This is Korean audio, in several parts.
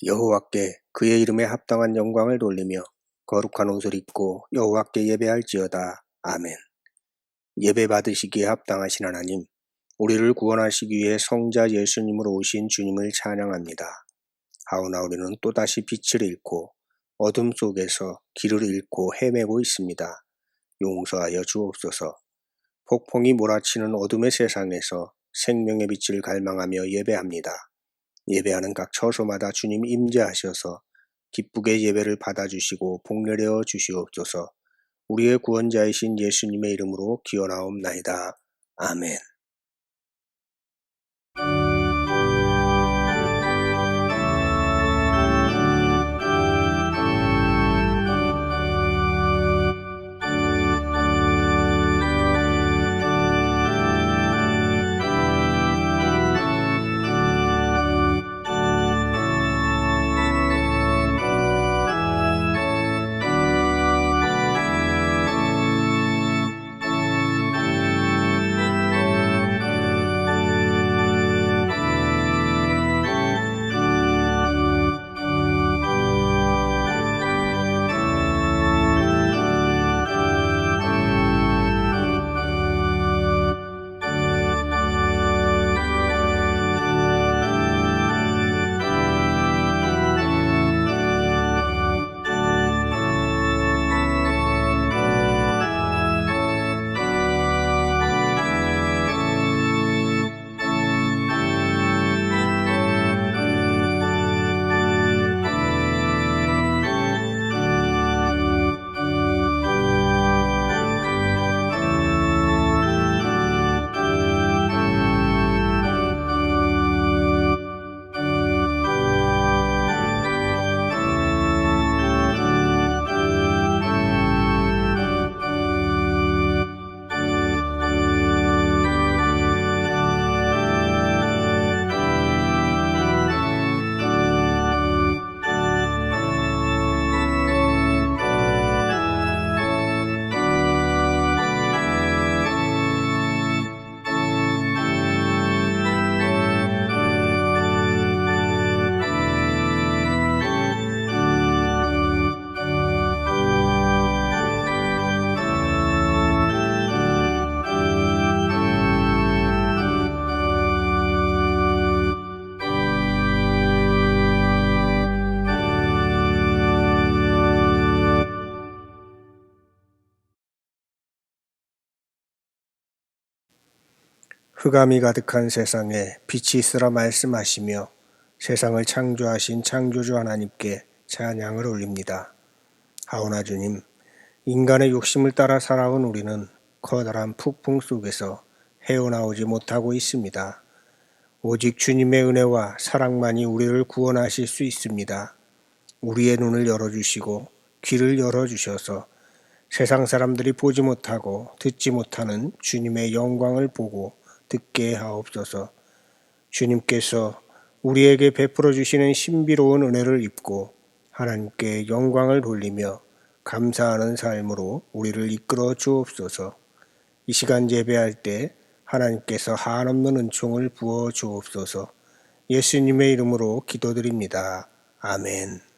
여호와께 그의 이름에 합당한 영광을 돌리며 거룩한 옷을 입고 여호와께 예배할지어다. 아멘. 예배 받으시기에 합당하신 하나님, 우리를 구원하시기 위해 성자 예수님으로 오신 주님을 찬양합니다. 하오나 우리는 또다시 빛을 잃고 어둠 속에서 길을 잃고 헤매고 있습니다. 용서하여 주옵소서. 폭풍이 몰아치는 어둠의 세상에서 생명의 빛을 갈망하며 예배합니다. 예배하는 각 처소마다 주님 임재하셔서 기쁘게 예배를 받아주시고 복내려 주시옵소서. 우리의 구원자이신 예수님의 이름으로 기원하옵나이다. 아멘. 흑암이 가득한 세상에 빛이 있으라 말씀하시며 세상을 창조하신 창조주 하나님께 찬양을 올립니다. 하오나 주님, 인간의 욕심을 따라 살아온 우리는 커다란 폭풍 속에서 헤어나오지 못하고 있습니다. 오직 주님의 은혜와 사랑만이 우리를 구원하실 수 있습니다. 우리의 눈을 열어주시고 귀를 열어주셔서 세상 사람들이 보지 못하고 듣지 못하는 주님의 영광을 보고 듣게 하옵소서. 주님께서 우리에게 베풀어 주시는 신비로운 은혜를 입고 하나님께 영광을 돌리며 감사하는 삶으로 우리를 이끌어 주옵소서. 이 시간 예배할 때 하나님께서 한없는 은총을 부어 주옵소서. 예수님의 이름으로 기도드립니다. 아멘.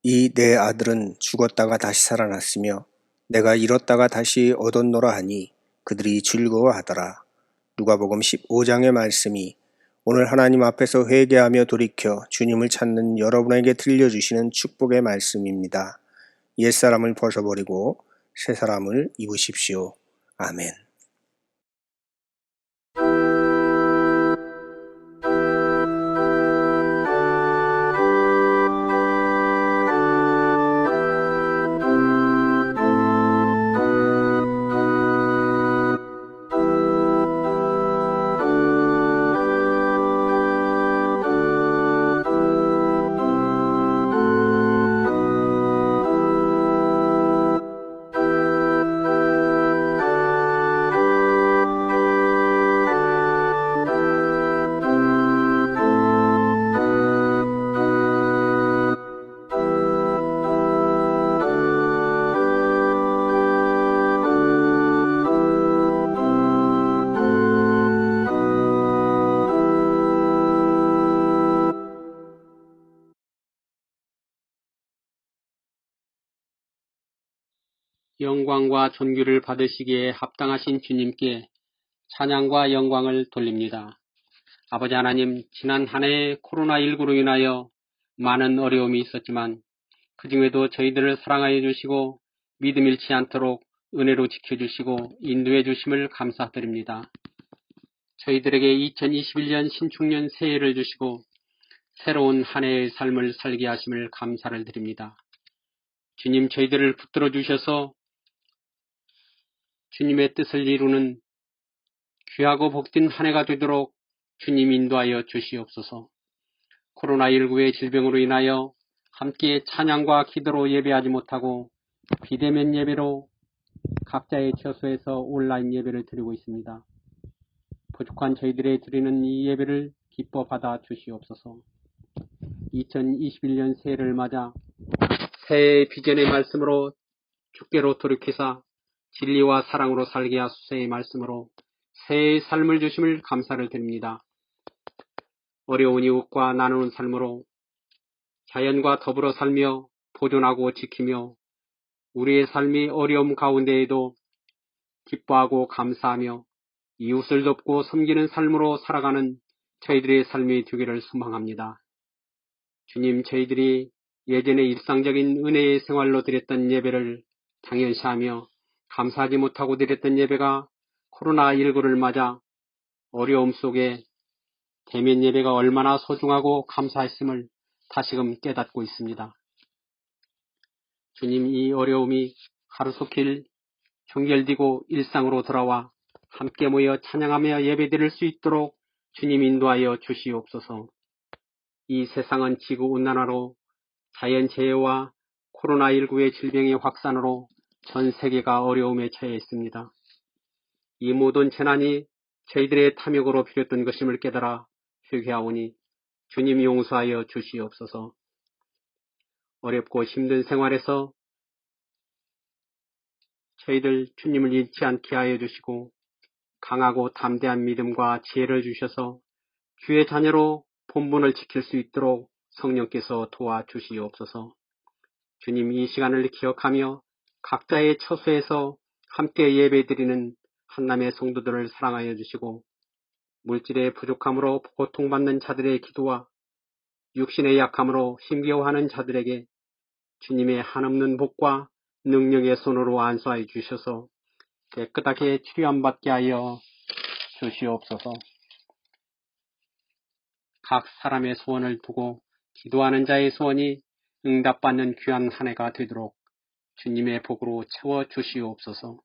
이 내 아들은 죽었다가 다시 살아났으며 내가 잃었다가 다시 얻었노라 하니 그들이 즐거워하더라. 누가복음 15장의 말씀이 오늘 하나님 앞에서 회개하며 돌이켜 주님을 찾는 여러분에게 들려주시는 축복의 말씀입니다. 옛사람을 벗어버리고 새사람을 입으십시오. 아멘. 영광과 존귀를 받으시기에 합당하신 주님께 찬양과 영광을 돌립니다. 아버지 하나님, 지난 한 해 코로나19로 인하여 많은 어려움이 있었지만 그 중에도 저희들을 사랑하여 주시고 믿음 잃지 않도록 은혜로 지켜주시고 인도해 주심을 감사드립니다. 저희들에게 2021년 신축년 새해를 주시고 새로운 한 해의 삶을 살게 하심을 감사를 드립니다. 주님, 저희들을 붙들어 주셔서 주님의 뜻을 이루는 귀하고 복된 한 해가 되도록 주님 인도하여 주시옵소서. 코로나19의 질병으로 인하여 함께 찬양과 기도로 예배하지 못하고 비대면 예배로 각자의 처소에서 온라인 예배를 드리고 있습니다. 부족한 저희들의 드리는 이 예배를 기뻐 받아 주시옵소서. 2021년 새해를 맞아 새해의 비전의 말씀으로 주께로 돌이키사 진리와 사랑으로 살게 하소서의 말씀으로 새해의 삶을 주심을 감사를 드립니다. 어려운 이웃과 나누는 삶으로 자연과 더불어 살며 보존하고 지키며 우리의 삶이 어려움 가운데에도 기뻐하고 감사하며 이웃을 돕고 섬기는 삶으로 살아가는 저희들의 삶이 되기를 소망합니다. 주님, 저희들이 예전에 일상적인 은혜의 생활로 드렸던 예배를 당연시하며 감사하지 못하고 드렸던 예배가 코로나19를 맞아 어려움 속에 대면 예배가 얼마나 소중하고 감사했음을 다시금 깨닫고 있습니다. 주님, 이 어려움이 하루속히 종결되고 일상으로 돌아와 함께 모여 찬양하며 예배드릴 수 있도록 주님 인도하여 주시옵소서. 이 세상은 지구온난화로 자연재해와 코로나19의 질병의 확산으로 전 세계가 어려움에 처해 있습니다. 이 모든 재난이 저희들의 탐욕으로 비롯된 것임을 깨달아 회개하오니 주님 용서하여 주시옵소서. 어렵고 힘든 생활에서 저희들 주님을 잃지 않게 하여 주시고 강하고 담대한 믿음과 지혜를 주셔서 주의 자녀로 본분을 지킬 수 있도록 성령께서 도와주시옵소서. 주님, 이 시간을 기억하며 각자의 처소에서 함께 예배드리는 한남의 성도들을 사랑하여 주시고 물질의 부족함으로 고통받는 자들의 기도와 육신의 약함으로 힘겨워하는 자들에게 주님의 한없는 복과 능력의 손으로 안수하여 주셔서 깨끗하게 치료함받게 하여 주시옵소서. 각 사람의 소원을 두고 기도하는 자의 소원이 응답받는 귀한 한 해가 되도록 주님의 복으로 채워주시옵소서.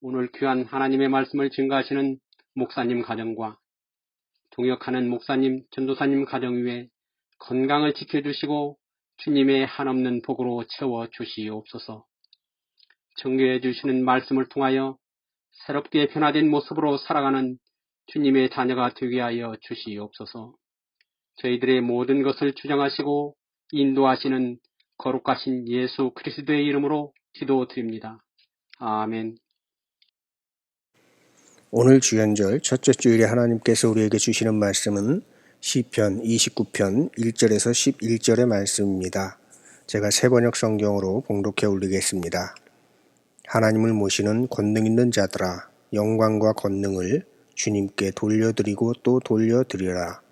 오늘 귀한 하나님의 말씀을 증거하시는 목사님 가정과 동역하는 목사님, 전도사님 가정 위에 건강을 지켜주시고 주님의 한없는 복으로 채워주시옵소서. 증거해 주시는 말씀을 통하여 새롭게 변화된 모습으로 살아가는 주님의 자녀가 되게 하여 주시옵소서. 저희들의 모든 것을 주장하시고 인도하시는 거룩하신 예수 그리스도의 이름으로 기도드립니다. 아멘. 오늘 주연절 첫째 주일에 하나님께서 우리에게 주시는 말씀은 시편 29편 1절에서 11절의 말씀입니다. 제가 새번역 성경으로 봉독해 올리겠습니다. 하나님을 모시는 권능 있는 자들아, 영광과 권능을 주님께 돌려드리고 또 돌려드려라.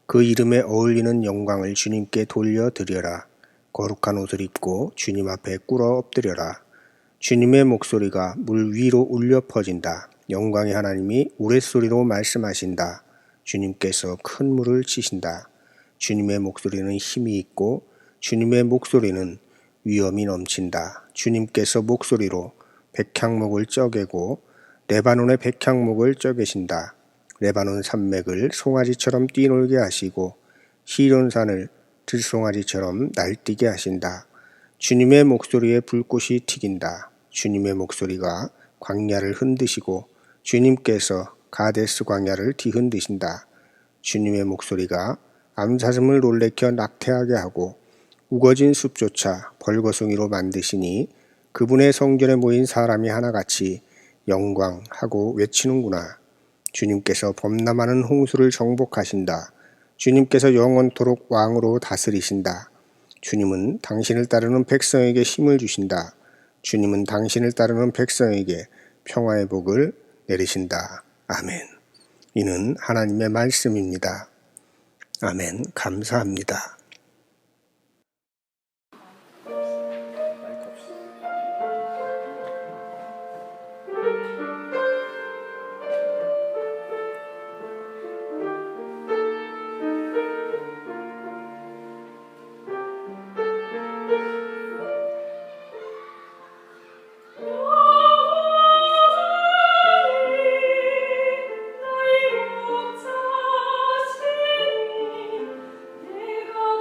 그 이름에 어울리는 영광을 주님께 돌려드려라. 거룩한 옷을 입고 주님 앞에 꿇어 엎드려라. 주님의 목소리가 물 위로 울려 퍼진다. 영광의 하나님이 우레소리로 말씀하신다. 주님께서 큰 물을 치신다. 주님의 목소리는 힘이 있고 주님의 목소리는 위엄이 넘친다. 주님께서 목소리로 백향목을 쪄개고 레바논의 백향목을 쪄개신다. 레바논 산맥을 송아지처럼 뛰놀게 하시고 시론산을 들송아지처럼 날뛰게 하신다. 주님의 목소리에 불꽃이 튀긴다. 주님의 목소리가 광야를 흔드시고 주님께서 가데스 광야를 뒤흔드신다. 주님의 목소리가 암사슴을 놀래켜 낙태하게 하고 우거진 숲조차 벌거숭이로 만드시니 그분의 성전에 모인 사람이 하나같이 영광하고 외치는구나. 주님께서 범람하는 홍수를 정복하신다. 주님께서 영원토록 왕으로 다스리신다. 주님은 당신을 따르는 백성에게 힘을 주신다. 주님은 당신을 따르는 백성에게 평화의 복을 내리신다. 아멘. 이는 하나님의 말씀입니다. 아멘. 감사합니다. 내가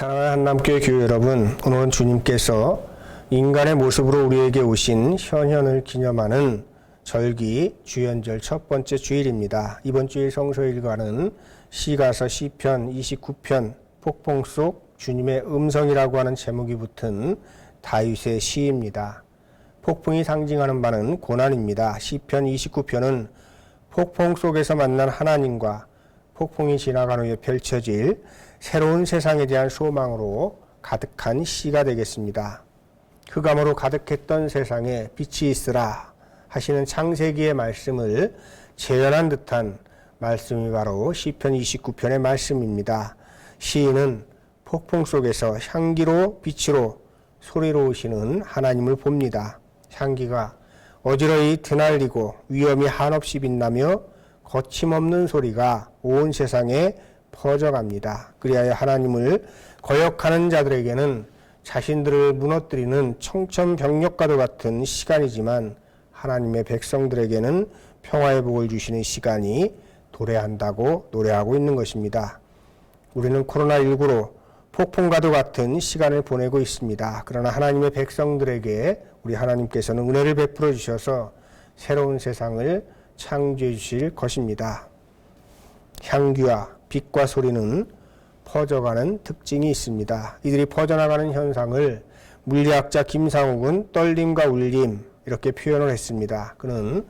사랑하는 한남교회 교회 여러분, 오늘은 주님께서 인간의 모습으로 우리에게 오신 현현을 기념하는 절기 주연절 첫 번째 주일입니다. 이번 주일 성서 일과는 시가서 시편 29편 폭풍 속 주님의 음성이라고 하는 제목이 붙은 다윗의 시입니다. 폭풍이 상징하는 바는 고난입니다. 시편 29편은 폭풍 속에서 만난 하나님과 폭풍이 지나간 후에 펼쳐질 새로운 세상에 대한 소망으로 가득한 시가 되겠습니다. 흑암으로 가득했던 세상에 빛이 있으라 하시는 창세기의 말씀을 재현한 듯한 말씀이 바로 시편 29편의 말씀입니다. 시인은 폭풍 속에서 향기로 빛으로 소리로 오시는 하나님을 봅니다. 향기가 어지러이 드날리고 위엄이 한없이 빛나며 거침없는 소리가 온 세상에 퍼져갑니다. 그리하여 하나님을 거역하는 자들에게는 자신들을 무너뜨리는 청천벽력과도 같은 시간이지만 하나님의 백성들에게는 평화의 복을 주시는 시간이 도래한다고 노래하고 있는 것입니다. 우리는 코로나19로 폭풍과도 같은 시간을 보내고 있습니다. 그러나 하나님의 백성들에게 우리 하나님께서는 은혜를 베풀어 주셔서 새로운 세상을 창조해 주실 것입니다. 향기와 빛과 소리는 퍼져가는 특징이 있습니다. 이들이 퍼져나가는 현상을 물리학자 김상욱은 떨림과 울림 이렇게 표현을 했습니다. 그는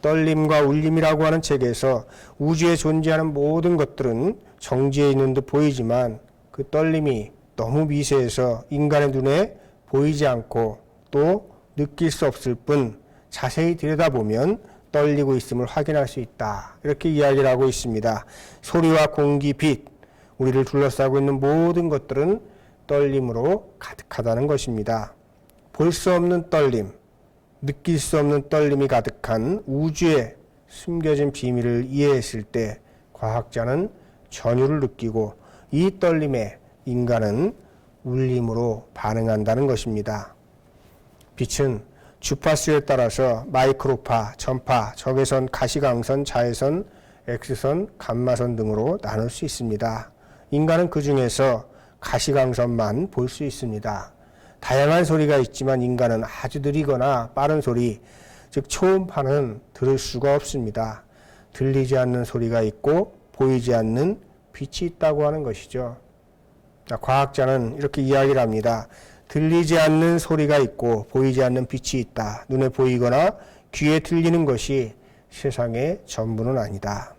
떨림과 울림이라고 하는 책에서 우주에 존재하는 모든 것들은 정지해 있는 듯 보이지만 그 떨림이 너무 미세해서 인간의 눈에 보이지 않고 또 느낄 수 없을 뿐 자세히 들여다보면 떨리고 있음을 확인할 수 있다. 이렇게 이야기를 하고 있습니다. 소리와 공기, 빛, 우리를 둘러싸고 있는 모든 것들은 떨림으로 가득하다는 것입니다. 볼 수 없는 떨림, 느낄 수 없는 떨림이 가득한 우주에 숨겨진 비밀을 이해했을 때 과학자는 전율을 느끼고 이 떨림에 인간은 울림으로 반응한다는 것입니다. 빛은 주파수에 따라서 마이크로파, 전파, 적외선, 가시광선, 자외선, X선, 감마선 등으로 나눌 수 있습니다. 인간은 그 중에서 가시광선만 볼 수 있습니다. 다양한 소리가 있지만 인간은 아주 느리거나 빠른 소리, 즉 초음파는 들을 수가 없습니다. 들리지 않는 소리가 있고 보이지 않는 빛이 있다고 하는 것이죠. 과학자는 이렇게 이야기를 합니다. 들리지 않는 소리가 있고 보이지 않는 빛이 있다. 눈에 보이거나 귀에 들리는 것이 세상의 전부는 아니다.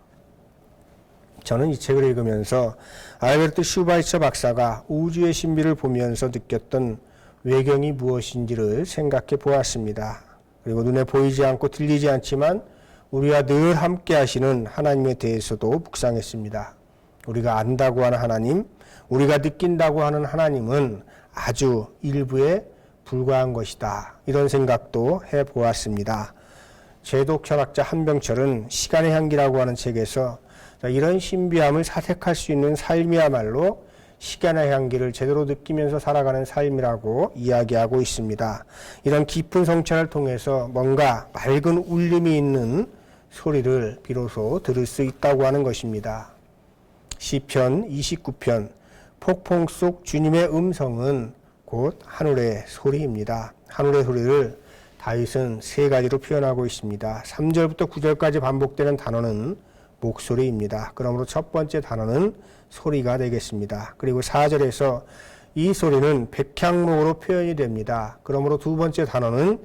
저는 이 책을 읽으면서 알베르트 슈바이처 박사가 우주의 신비를 보면서 느꼈던 외경이 무엇인지를 생각해 보았습니다. 그리고 눈에 보이지 않고 들리지 않지만 우리와 늘 함께 하시는 하나님에 대해서도 묵상했습니다. 우리가 안다고 하는 하나님, 우리가 느낀다고 하는 하나님은 아주 일부에 불과한 것이다. 이런 생각도 해보았습니다. 제독 철학자 한병철은 시간의 향기라고 하는 책에서 이런 신비함을 사색할 수 있는 삶이야말로 시간의 향기를 제대로 느끼면서 살아가는 삶이라고 이야기하고 있습니다. 이런 깊은 성찰을 통해서 뭔가 맑은 울림이 있는 소리를 비로소 들을 수 있다고 하는 것입니다. 시편 29편 폭풍 속 주님의 음성은 곧 하늘의 소리입니다. 하늘의 소리를 다윗은 세 가지로 표현하고 있습니다. 3절부터 9절까지 반복되는 단어는 목소리입니다. 그러므로 첫 번째 단어는 소리가 되겠습니다. 그리고 4절에서 이 소리는 백향목으로 표현이 됩니다. 그러므로 두 번째 단어는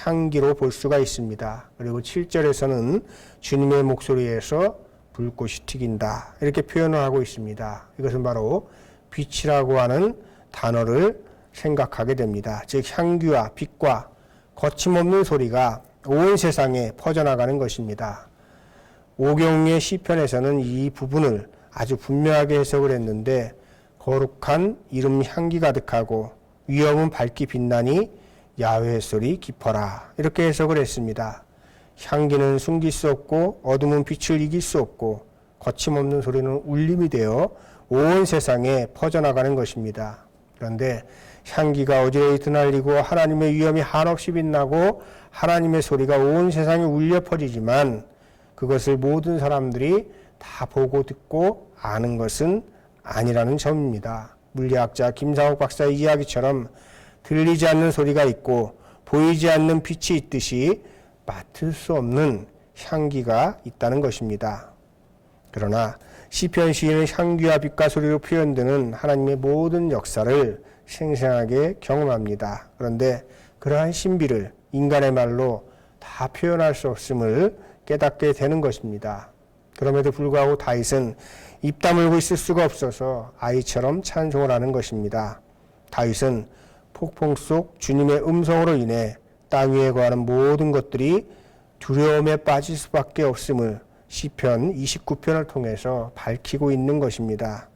향기로 볼 수가 있습니다. 그리고 7절에서는 주님의 목소리에서 불꽃이 튀긴다. 이렇게 표현을 하고 있습니다. 이것은 바로 빛이라고 하는 단어를 생각하게 됩니다. 즉 향기와 빛과 거침없는 소리가 온 세상에 퍼져나가는 것입니다. 오경의 시편에서는 이 부분을 아주 분명하게 해석을 했는데 거룩한 이름 향기 가득하고 위엄은 밝기 빛나니 야훼의 소리 깊어라 이렇게 해석을 했습니다. 향기는 숨길 수 없고 어둠은 빛을 이길 수 없고 거침없는 소리는 울림이 되어 온 세상에 퍼져나가는 것입니다. 그런데 향기가 어지러이 드날리고 하나님의 위엄이 한없이 빛나고 하나님의 소리가 온 세상에 울려 퍼지지만 그것을 모든 사람들이 다 보고 듣고 아는 것은 아니라는 점입니다. 물리학자 김상욱 박사의 이야기처럼 들리지 않는 소리가 있고 보이지 않는 빛이 있듯이 맡을 수 없는 향기가 있다는 것입니다. 그러나 시편 시인은 향기와 빛과 소리로 표현되는 하나님의 모든 역사를 생생하게 경험합니다. 그런데 그러한 신비를 인간의 말로 다 표현할 수 없음을 깨닫게 되는 것입니다. 그럼에도 불구하고 다윗은 입 다물고 있을 수가 없어서 아이처럼 찬송을 하는 것입니다. 다윗은 폭풍 속 주님의 음성으로 인해 땅 위에 거하는 모든 것들이 두려움에 빠질 수밖에 없음을 시편 29편을 통해서 밝히고 있는 것입니다.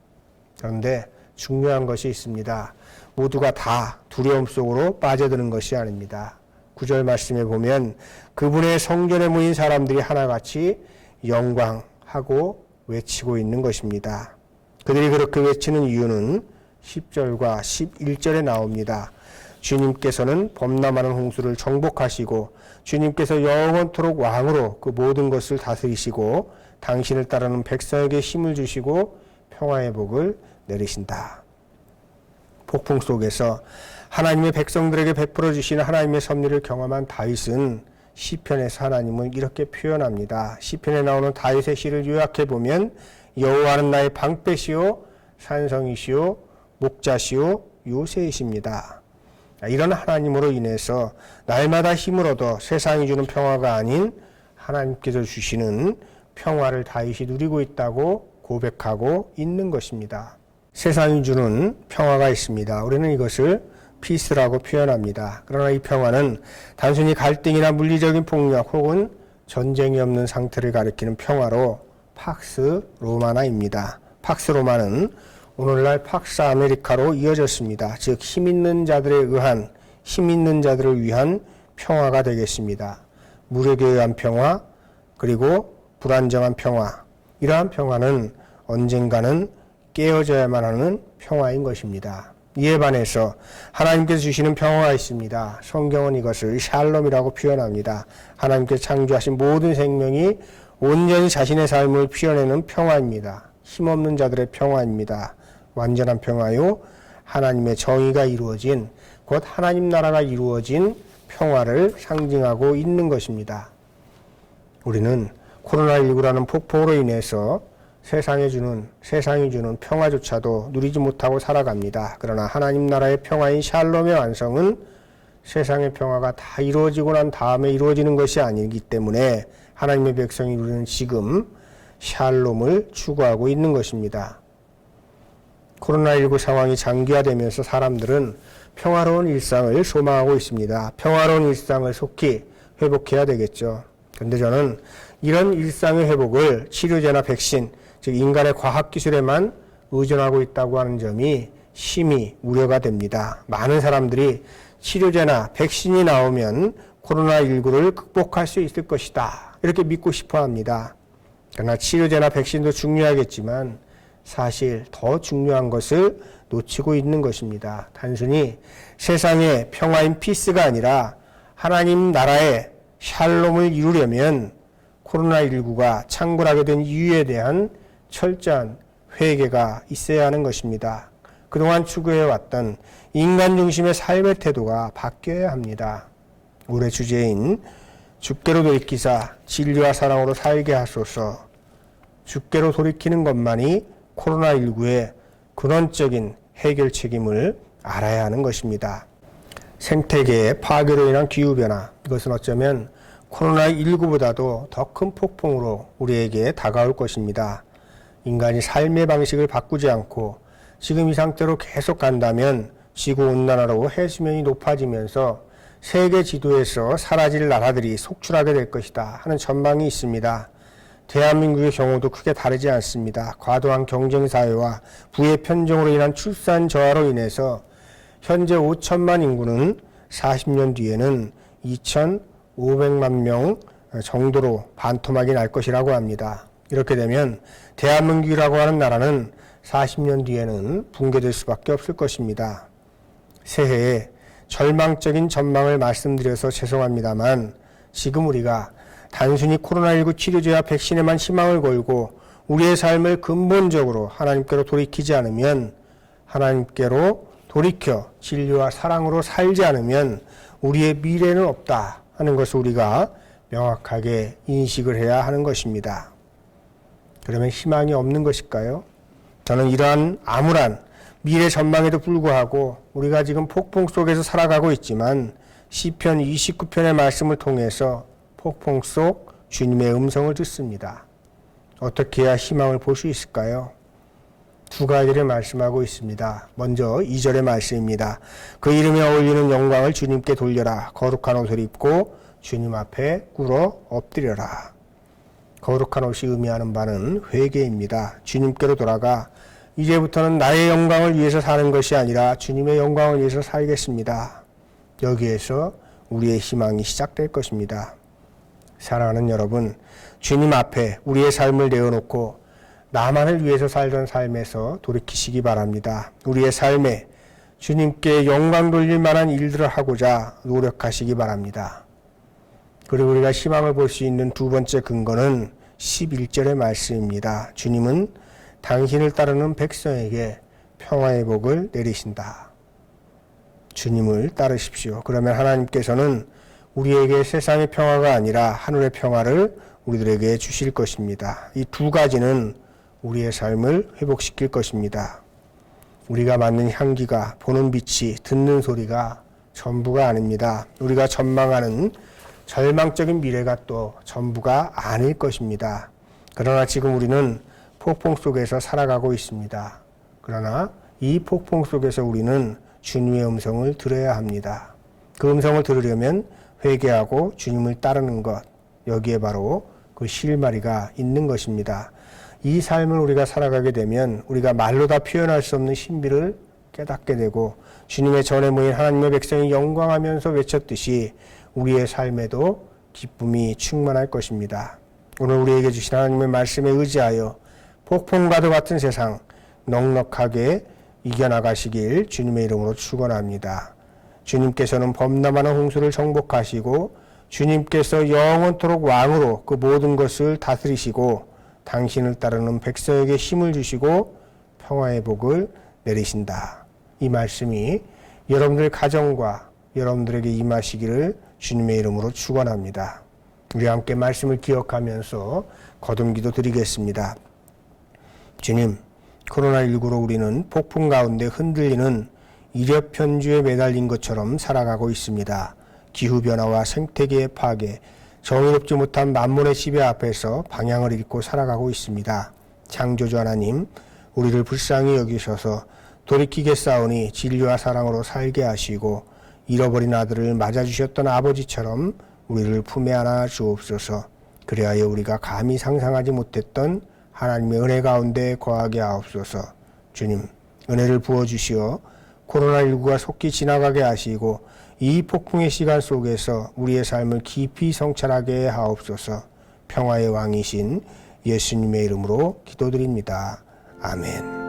그런데 중요한 것이 있습니다. 모두가 다 두려움 속으로 빠져드는 것이 아닙니다. 9절 말씀에 보면 그분의 성전에 모인 사람들이 하나같이 영광하고 외치고 있는 것입니다. 그들이 그렇게 외치는 이유는 10절과 11절에 나옵니다. 주님께서는 범람하는 홍수를 정복하시고 주님께서 영원토록 왕으로 그 모든 것을 다스리시고 당신을 따르는 백성에게 힘을 주시고 평화의 복을 내리신다. 폭풍 속에서 하나님의 백성들에게 베풀어 주시는 하나님의 섭리를 경험한 다윗은 시편에서 하나님을 이렇게 표현합니다. 시편에 나오는 다윗의 시를 요약해 보면 여호와는 나의 방패시요 산성이시요 목자시요 요새이십니다. 이런 하나님으로 인해서 날마다 힘을 얻어 세상이 주는 평화가 아닌 하나님께서 주시는 평화를 다윗이 누리고 있다고 고백하고 있는 것입니다. 세상이 주는 평화가 있습니다. 우리는 이것을 피스라고 표현합니다. 그러나 이 평화는 단순히 갈등이나 물리적인 폭력 혹은 전쟁이 없는 상태를 가리키는 평화로 팍스 로마나입니다. 팍스 로마는 오늘날 팍스 아메리카로 이어졌습니다. 즉 힘 있는 자들에 의한 힘 있는 자들을 위한 평화가 되겠습니다. 무력에 의한 평화 그리고 불안정한 평화, 이러한 평화는 언젠가는 깨어져야만 하는 평화인 것입니다. 이에 반해서 하나님께서 주시는 평화가 있습니다. 성경은 이것을 샬롬이라고 표현합니다. 하나님께서 창조하신 모든 생명이 온전히 자신의 삶을 피워내는 평화입니다. 힘없는 자들의 평화입니다. 완전한 평화요, 하나님의 정의가 이루어진, 곧 하나님 나라가 이루어진 평화를 상징하고 있는 것입니다. 우리는 코로나19라는 폭풍으로 인해서 세상이 주는 평화조차도 누리지 못하고 살아갑니다. 그러나 하나님 나라의 평화인 샬롬의 완성은 세상의 평화가 다 이루어지고 난 다음에 이루어지는 것이 아니기 때문에 하나님의 백성이 누리는 지금 샬롬을 추구하고 있는 것입니다. 코로나19 상황이 장기화되면서 사람들은 평화로운 일상을 소망하고 있습니다. 평화로운 일상을 속히 회복해야 되겠죠. 그런데 저는 이런 일상의 회복을 치료제나 백신, 즉 인간의 과학기술에만 의존하고 있다고 하는 점이 심히 우려가 됩니다. 많은 사람들이 치료제나 백신이 나오면 코로나19를 극복할 수 있을 것이다, 이렇게 믿고 싶어 합니다. 그러나 치료제나 백신도 중요하겠지만 사실 더 중요한 것을 놓치고 있는 것입니다. 단순히 세상의 평화인 피스가 아니라 하나님 나라의 샬롬을 이루려면 코로나19가 창궐하게 된 이유에 대한 철저한 회개가 있어야 하는 것입니다. 그동안 추구해왔던 인간 중심의 삶의 태도가 바뀌어야 합니다. 올해 주제인 주께로 돌이키사 진리와 사랑으로 살게 하소서. 주께로 돌이키는 것만이 코로나19의 근원적인 해결 책임을 알아야 하는 것입니다. 생태계의 파괴로 인한 기후변화, 이것은 어쩌면 코로나19보다도 더 큰 폭풍으로 우리에게 다가올 것입니다. 인간이 삶의 방식을 바꾸지 않고 지금 이 상태로 계속 간다면 지구온난화로 해수면이 높아지면서 세계 지도에서 사라질 나라들이 속출하게 될 것이다 하는 전망이 있습니다. 대한민국의 경우도 크게 다르지 않습니다. 과도한 경쟁사회와 부의 편중으로 인한 출산 저하로 인해서 현재 5천만 인구는 40년 뒤에는 2,500만 명 정도로 반토막이 날 것이라고 합니다. 이렇게 되면 대한민국이라고 하는 나라는 40년 뒤에는 붕괴될 수밖에 없을 것입니다. 새해에 절망적인 전망을 말씀드려서 죄송합니다만 지금 우리가 단순히 코로나19 치료제와 백신에만 희망을 걸고 우리의 삶을 근본적으로 하나님께로 돌이키지 않으면 하나님께로 돌이켜 진리와 사랑으로 살지 않으면 우리의 미래는 없다 하는 것을 우리가 명확하게 인식을 해야 하는 것입니다. 그러면 희망이 없는 것일까요? 저는 이러한 암울한 미래 전망에도 불구하고 우리가 지금 폭풍 속에서 살아가고 있지만 시편 29편의 말씀을 통해서 폭풍 속 주님의 음성을 듣습니다. 어떻게 해야 희망을 볼 수 있을까요? 두 가지를 말씀하고 있습니다. 먼저 2절의 말씀입니다. 그 이름에 어울리는 영광을 주님께 돌려라. 거룩한 옷을 입고 주님 앞에 꿇어 엎드려라. 거룩한 옷이 의미하는 바는 회개입니다. 주님께로 돌아가 이제부터는 나의 영광을 위해서 사는 것이 아니라 주님의 영광을 위해서 살겠습니다. 여기에서 우리의 희망이 시작될 것입니다. 사랑하는 여러분, 주님 앞에 우리의 삶을 내어놓고 나만을 위해서 살던 삶에서 돌이키시기 바랍니다. 우리의 삶에 주님께 영광 돌릴 만한 일들을 하고자 노력하시기 바랍니다. 그리고 우리가 희망을 볼 수 있는 두 번째 근거는 11절의 말씀입니다. 주님은 당신을 따르는 백성에게 평화의 복을 내리신다. 주님을 따르십시오. 그러면 하나님께서는 우리에게 세상의 평화가 아니라 하늘의 평화를 우리들에게 주실 것입니다. 이 두 가지는 우리의 삶을 회복시킬 것입니다. 우리가 맡는 향기가, 보는 빛이, 듣는 소리가 전부가 아닙니다. 우리가 전망하는 절망적인 미래가 또 전부가 아닐 것입니다. 그러나 지금 우리는 폭풍 속에서 살아가고 있습니다. 그러나 이 폭풍 속에서 우리는 주님의 음성을 들어야 합니다. 그 음성을 들으려면 회개하고 주님을 따르는 것, 여기에 바로 그 실마리가 있는 것입니다. 이 삶을 우리가 살아가게 되면 우리가 말로 다 표현할 수 없는 신비를 깨닫게 되고 주님의 전에 모인 하나님의 백성이 영광하면서 외쳤듯이 우리의 삶에도 기쁨이 충만할 것입니다. 오늘 우리에게 주신 하나님의 말씀에 의지하여 폭풍과도 같은 세상 넉넉하게 이겨나가시길 주님의 이름으로 축원합니다. 주님께서는 범람하는 홍수를 정복하시고 주님께서 영원토록 왕으로 그 모든 것을 다스리시고 당신을 따르는 백성에게 힘을 주시고 평화의 복을 내리신다. 이 말씀이 여러분들 가정과 여러분들에게 임하시기를 주님의 이름으로 축원합니다. 우리 함께 말씀을 기억하면서 거듭기도 드리겠습니다. 주님, 코로나19로 우리는 폭풍 가운데 흔들리는 이력편주에 매달린 것처럼 살아가고 있습니다. 기후변화와 생태계의 파괴, 정의롭지 못한 만몬의 지배 앞에서 방향을 잃고 살아가고 있습니다. 창조주 하나님, 우리를 불쌍히 여기셔서 돌이키겠사오니 진리와 사랑으로 살게 하시고 잃어버린 아들을 맞아주셨던 아버지처럼 우리를 품에 안아 주옵소서. 그리하여 우리가 감히 상상하지 못했던 하나님의 은혜 가운데 거하게 하옵소서. 주님, 은혜를 부어주시어 코로나19가 속히 지나가게 하시고 이 폭풍의 시간 속에서 우리의 삶을 깊이 성찰하게 하옵소서. 평화의 왕이신 예수님의 이름으로 기도드립니다. 아멘.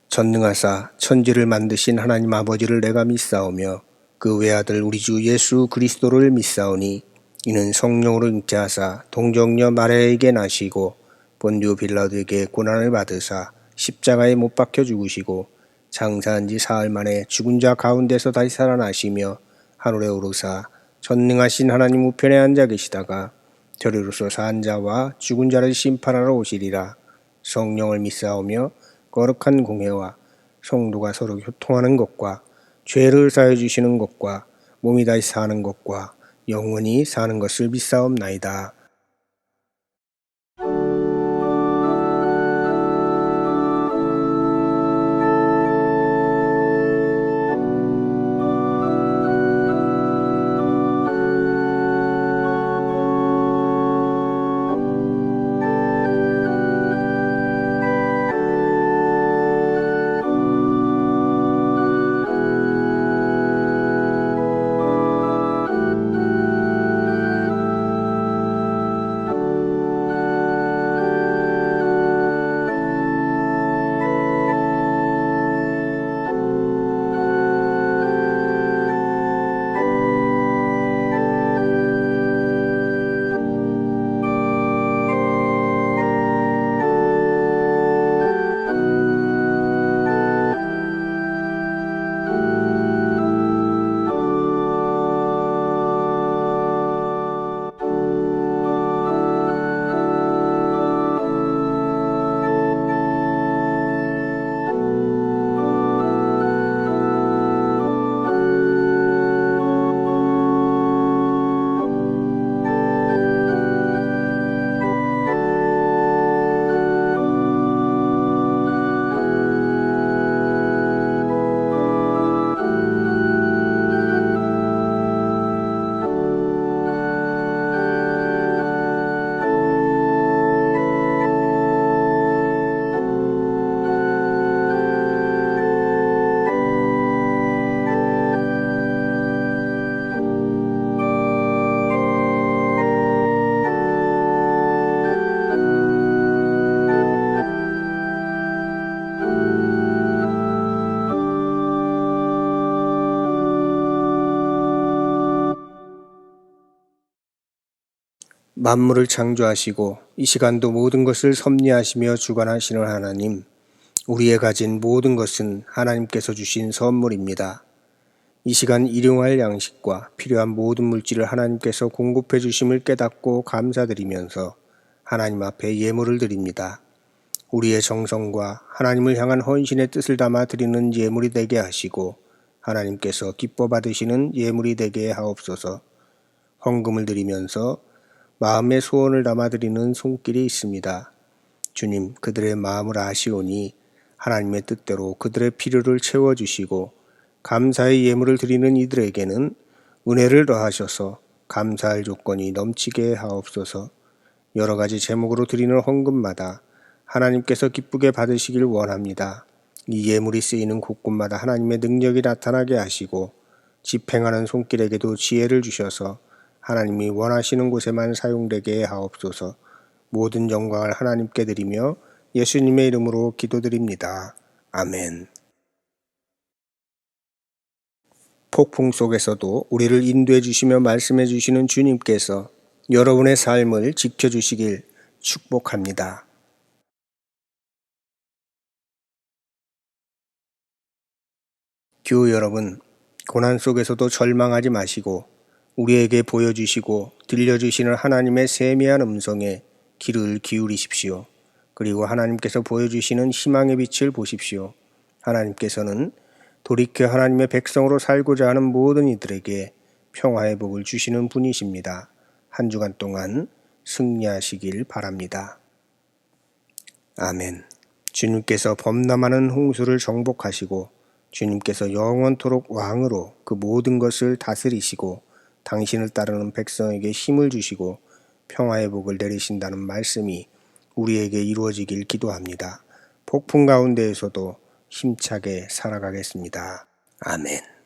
전능하사 천지를 만드신 하나님 아버지를 내가 믿사오며 그 외아들 우리 주 예수 그리스도를 믿사오니 이는 성령으로 잉태하사 동정녀 마리아에게 나시고 본디오 빌라도에게 고난을 받으사 십자가에 못 박혀 죽으시고 장사한 지 사흘 만에 죽은 자 가운데서 다시 살아나시며 하늘에 오르사 전능하신 하나님 우편에 앉아 계시다가 저리로서 산 자와 죽은 자를 심판하러 오시리라. 성령을 믿사오며 거룩한 공회와 성도가 서로 교통하는 것과 죄를 사해 주시는 것과 몸이 다시 사는 것과 영원히 사는 것을 믿사옵나이다. 만물을 창조하시고 이 시간도 모든 것을 섭리하시며 주관하시는 하나님, 우리의 가진 모든 것은 하나님께서 주신 선물입니다. 이 시간 일용할 양식과 필요한 모든 물질을 하나님께서 공급해 주심을 깨닫고 감사드리면서 하나님 앞에 예물을 드립니다. 우리의 정성과 하나님을 향한 헌신의 뜻을 담아 드리는 예물이 되게 하시고 하나님께서 기뻐 받으시는 예물이 되게 하옵소서. 헌금을 드리면서 마음의 소원을 담아 드리는 손길이 있습니다. 주님, 그들의 마음을 아시오니 하나님의 뜻대로 그들의 필요를 채워주시고 감사의 예물을 드리는 이들에게는 은혜를 더하셔서 감사할 조건이 넘치게 하옵소서. 여러 가지 제목으로 드리는 헌금마다 하나님께서 기쁘게 받으시길 원합니다. 이 예물이 쓰이는 곳곳마다 하나님의 능력이 나타나게 하시고 집행하는 손길에게도 지혜를 주셔서 하나님이 원하시는 곳에만 사용되게 하옵소서. 모든 영광을 하나님께 드리며 예수님의 이름으로 기도드립니다. 아멘. 폭풍 속에서도 우리를 인도해 주시며 말씀해 주시는 주님께서 여러분의 삶을 지켜주시길 축복합니다. 교우 여러분, 고난 속에서도 절망하지 마시고 우리에게 보여주시고 들려주시는 하나님의 세미한 음성에 귀를 기울이십시오. 그리고 하나님께서 보여주시는 희망의 빛을 보십시오. 하나님께서는 돌이켜 하나님의 백성으로 살고자 하는 모든 이들에게 평화의 복을 주시는 분이십니다. 한 주간 동안 승리하시길 바랍니다. 아멘. 주님께서 범람하는 홍수를 정복하시고 주님께서 영원토록 왕으로 그 모든 것을 다스리시고 당신을 따르는 백성에게 힘을 주시고 평화의 복을 내리신다는 말씀이 우리에게 이루어지길 기도합니다. 폭풍 가운데에서도 힘차게 살아가겠습니다. 아멘.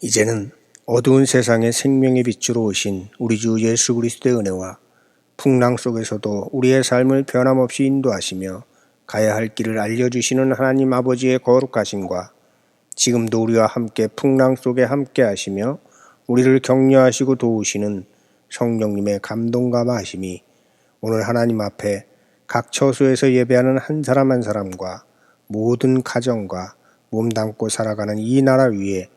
이제는 어두운 세상에 생명의 빛으로 오신 우리 주 예수 그리스도의 은혜와 풍랑 속에서도 우리의 삶을 변함없이 인도하시며 가야 할 길을 알려주시는 하나님 아버지의 거룩하심과 지금도 우리와 함께 풍랑 속에 함께 하시며 우리를 격려하시고 도우시는 성령님의 감동과 마심이 오늘 하나님 앞에 각 처소에서 예배하는 한 사람 한 사람과 모든 가정과 몸담고 살아가는 이 나라 위에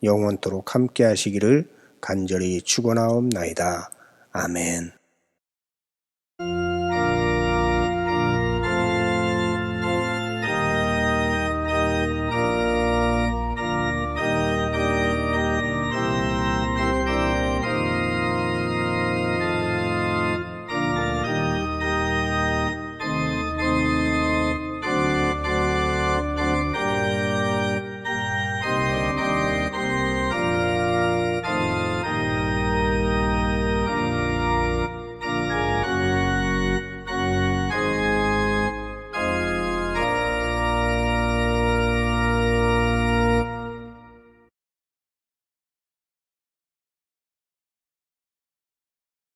영원토록 함께 하시기를 간절히 축원하옵나이다. 아멘.